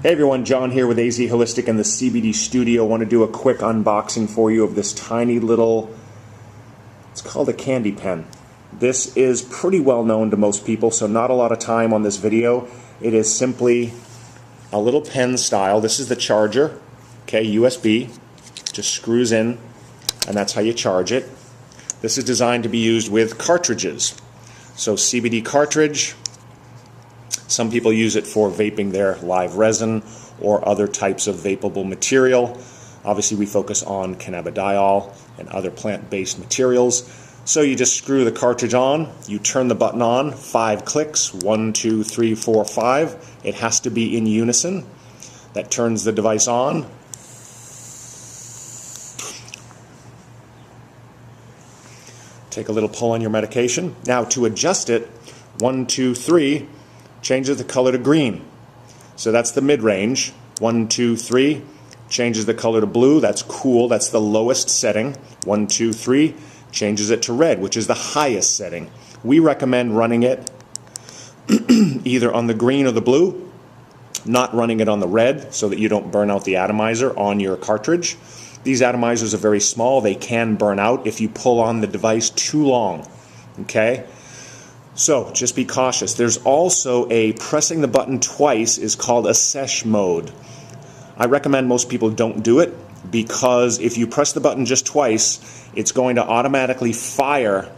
Hey everyone, John here with azWHOLEistic in the CBD studio. I want to do a quick unboxing for you of this tiny little, it's called a Kandypen. This is pretty well known to most people, so not a lot of time on this video. It is simply a little pen style. This is the charger, okay, USB, just screws in, and that's how you charge it. This is designed to be used with cartridges. So CBD cartridge. Some people use it for vaping their live resin or other types of vapable material. Obviously we focus on cannabidiol and other plant-based materials. So you just screw the cartridge on, you turn the button on, 5 clicks, 1, 2, 3, 4, 5. It has to be in unison. That turns the device on. Take a little pull on your medication. Now to adjust it, 1, 2, 3, changes the color to green. So that's the mid-range. 1, 2, 3, changes the color to blue. That's cool. That's the lowest setting. 1, 2, 3, changes it to red, which is the highest setting. We recommend running it either on the green or the blue, not running it on the red so that you don't burn out the atomizer on your cartridge. These atomizers are very small. They can burn out if you pull on the device too long. Okay? So just be cautious. There's also a pressing the button twice is called a sesh mode. I recommend most people don't do it because if you press the button just twice, it's going to automatically fire.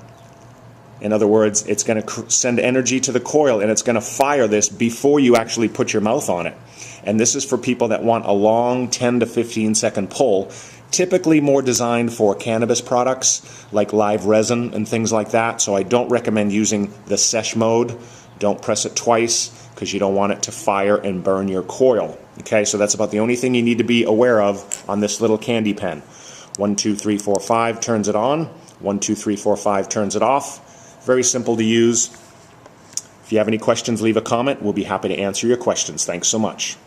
In other words, it's going to send energy to the coil and it's going to fire this before you actually put your mouth on it. And this is for people that want a long 10 to 15 second pull. Typically more designed for cannabis products like live resin and things like that, so I don't recommend using the sesh mode. Don't press it twice because you don't want it to fire and burn your coil. Okay, so that's about the only thing you need to be aware of on this little Kandypen. 1, 2, 3, 4, 5 turns it on. 1, 2, 3, 4, 5 turns it off. Very simple to use. If you have any questions, leave a comment. We'll be happy to answer your questions. Thanks so much.